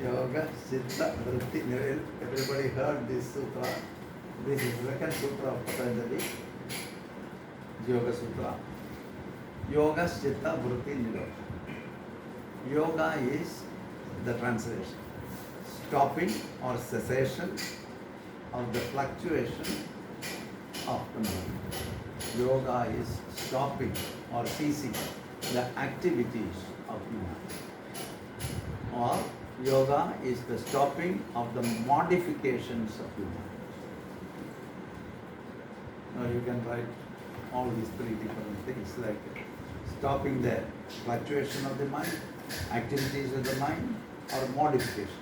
Yoga, Chitta, Vritti. Everybody heard this sutra. This is the second sutra of Patanjali, Yoga Sutra. Yoga, Chitta, Vritti, Nirodha. Yoga is the translation. Stopping or cessation of the fluctuation of the mind. Yoga is stopping or ceasing the activities of the mind. Or yoga is the stopping of the modifications of the mind. Now you can write all these three different things like stopping the fluctuation of the mind, activities of the mind, or modification.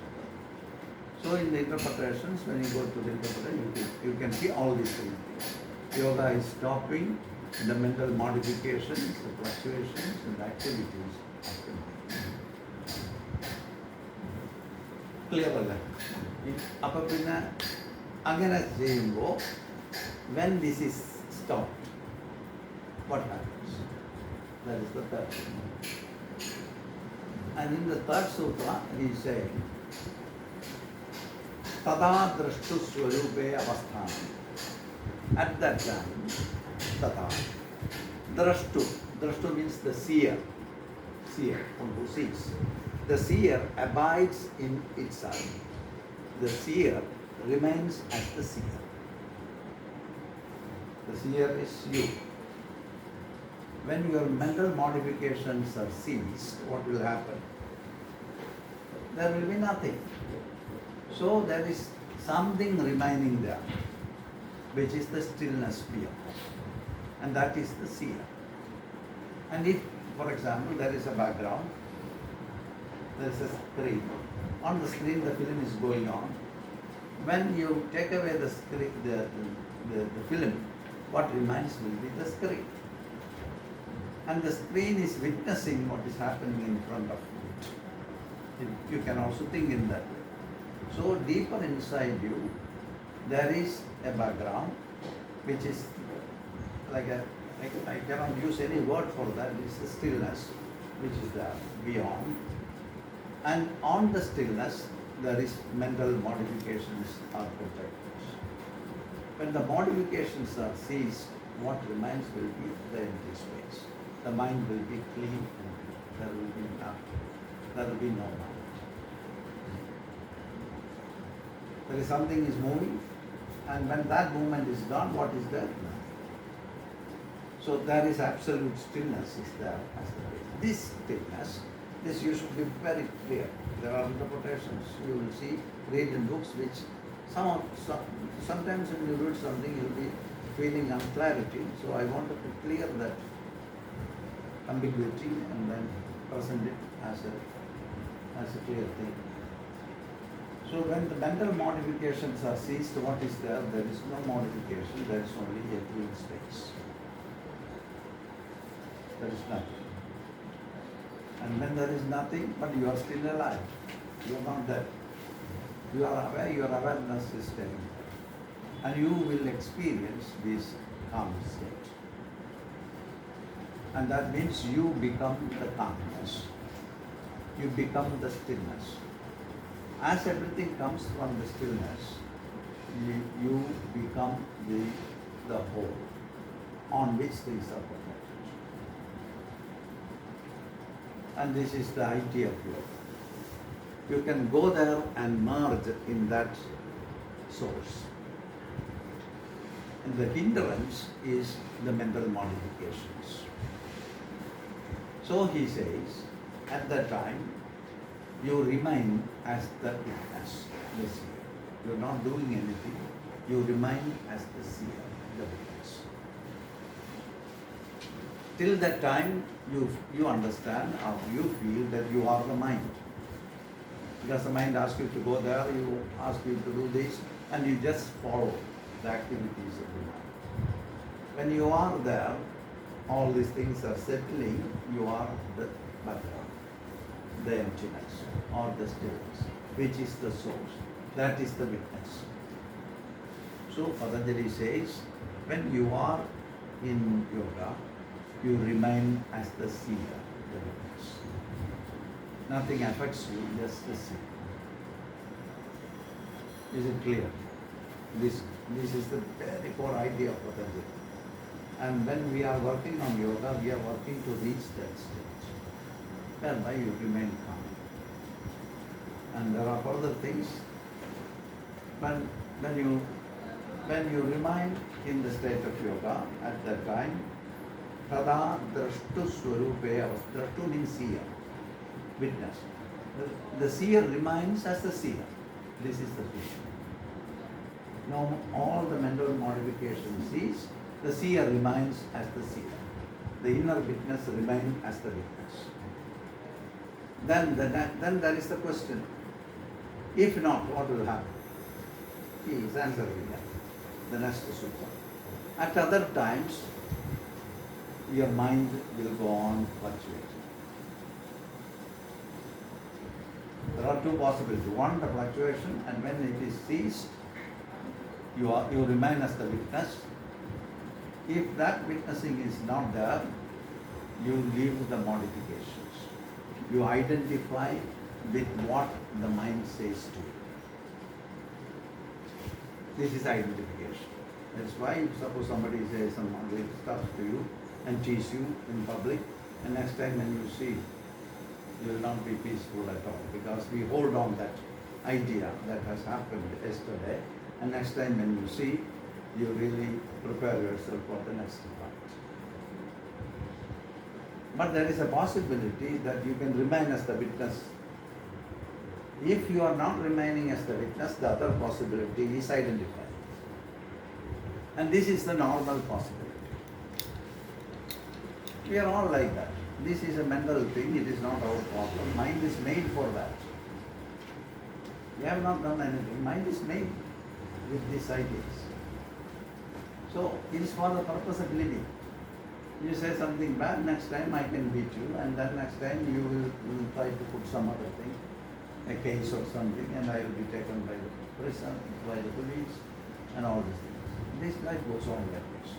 So in the interpretations, when you go to the interpretation, you can see all these three things. Yoga is stopping the mental modifications, the fluctuations, and the activities of the mind. Clear അല്ലേ? അപ്പോൾ പിന്നെ അങ്ങനെ ചെയ്യുമ്പോൾ when this is stopped, what happens? That is the third. And in the third sutra, he is saying, Tada drashtu swarupe avasthanam. At that time, Tada. Drashtu means the seer, one who sees. The seer abides in itself. The seer remains as the seer. The seer is you. When your mental modifications are ceased, what will happen? There will be nothing. So there is something remaining there, which is the stillness beyond. And that is the seer. And if, for example, there is a background, there is a screen. On the screen, the film is going on. When you take away the screen, the film, what remains will be the screen. And the screen is witnessing what is happening in front of it. You can also think in that way. So deeper inside you, there is a background, which is like I cannot use any word for that. It's the stillness, which is there beyond. And on the stillness, there is mental modifications are projected. When the modifications are ceased, what remains will be the empty space. The mind will be clean and pure. There will be nothing. There will be no mind. There is something is moving, and when that movement is gone, what is there? Nothing. So there is absolute stillness is there as the base. This stillness, this you should be very clear. There are interpretations you will see, read in books which sometimes when you read something you will be feeling unclarity. So I wanted to clear that ambiguity and then present it as a clear thing. So when the mental modifications are ceased, what is there? There is no modification, there is only a clean space. There is nothing. And when there is nothing, but you are still alive. You are not dead. You are aware, your awareness is staying there. And you will experience this calm state. And that means you become the calmness. You become the stillness. As everything comes from the stillness, you become the whole on which things are projected. And this is the idea of yoga. You can go there and merge in that source. And the hindrance is the mental modifications. So he says, at that time, you remain as the witness, the seer. You are not doing anything. You remain as the seer, the witness. Till that time, you understand or you feel that you are the mind. Because the mind asks you to go there, you ask you to do this, and you just follow the activities of the mind. When you are there, all these things are settling, you are the background, the emptiness or the stillness, which is the source. That is the witness. So Patanjali says, when you are in yoga, you remain as the seer, the witness. Nothing affects you, just the seer. Is it clear? This is the very core idea of Patanjali. And when we are working on yoga, we are working to reach that state, whereby you remain calm. And there are further things. When you remain in the state of yoga at that time, tada drashtu swarupe, drashtu means seer, witness. The seer remains as the seer. This is the thing. Now all the mental modifications cease, the seer remains as the seer. The inner witness remains as the witness. Then there is the question. If not, what will happen? He is answering that. The next sutra. At other times, your mind will go on fluctuating. There are two possibilities. One, the fluctuation, and when it is ceased, you remain as the witness. If that witnessing is not there, you leave the modifications. You identify with what the mind says to you. This is identification. That's why if suppose somebody says some ugly stuff to you and tease you in public, and next time when you see, you will not be peaceful at all, because we hold on that idea that has happened yesterday, and next time when you see, you really prepare yourself for the next fight. But there is a possibility that you can remain as the witness. If you are not remaining as the witness, the other possibility is identified. And this is the normal possibility. We are all like that. This is a mental thing, it is not our problem. Mind is made for that. We have not done anything. Mind is made with these ideas. So it is for the purpose of living. You say something bad, next time I can beat you, and then next time you will try to put some other thing, a case or something, and I will be taken by the prison, by the police, and all these things. This life goes on like this.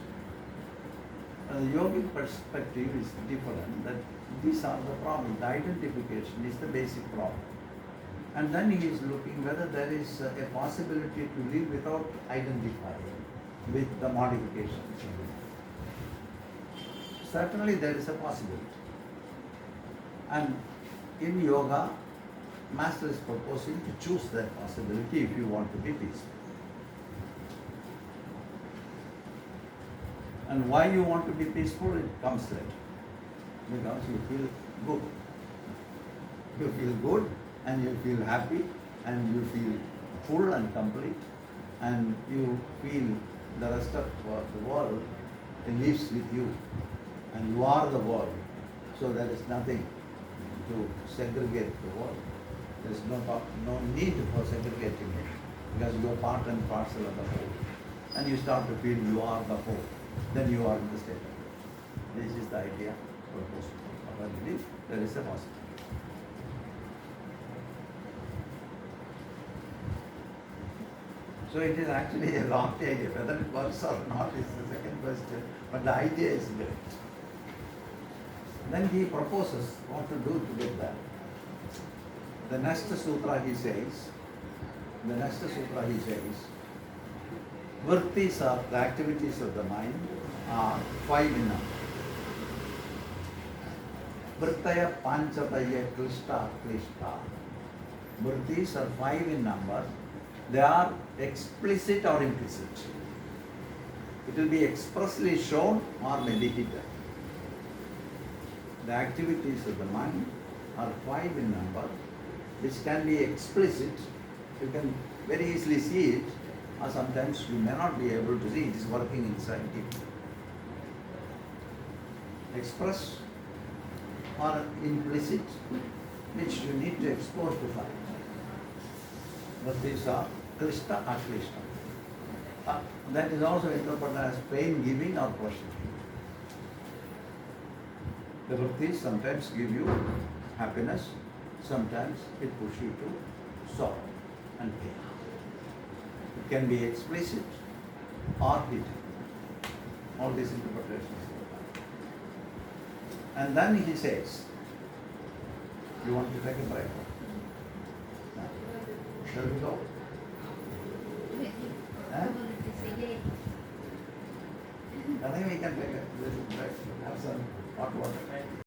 The yogic perspective is different, that these are the problems. The identification is the basic problem. And then he is looking whether there is a possibility to live without identifying with the modifications. Certainly there is a possibility. And in yoga, Master is proposing to choose that possibility if you want to be peaceful. And why you want to be peaceful, it comes later. Because you feel good. You feel good and you feel happy and you feel full and complete, and you feel the rest of the world lives with you and you are the world. So there is nothing to segregate the world. There is no need for segregating it, because you are part and parcel of the whole. And you start to feel you are the whole. Then you are in the state of it. This is the idea proposed by Patanjali. There is a possibility. So it is actually a long idea. Whether it works or not is the second question. But the idea is great. Then he proposes what to do to get that. The next sutra he says, Vrittis are the activities of the mind are 5 in number. Vrittaya panchataya klishta klishta. Vrittis are 5 in number. They are explicit or implicit. It will be expressly shown or meditated. The activities of the mind are 5 in number, which can be explicit. You can very easily see it, or sometimes you may not be able to see it is working inside you. Express or implicit, which you need to expose to find. But these are klishta or klishta. That is also interpreted as pain giving or pleasure giving. The vrittis sometimes give you happiness, sometimes it pushes you to sorrow and pain. It can be explicit or hidden. All these interpretations. And then he says, you want to take a break? Shall we go? I think we can take a little break, have some hot water.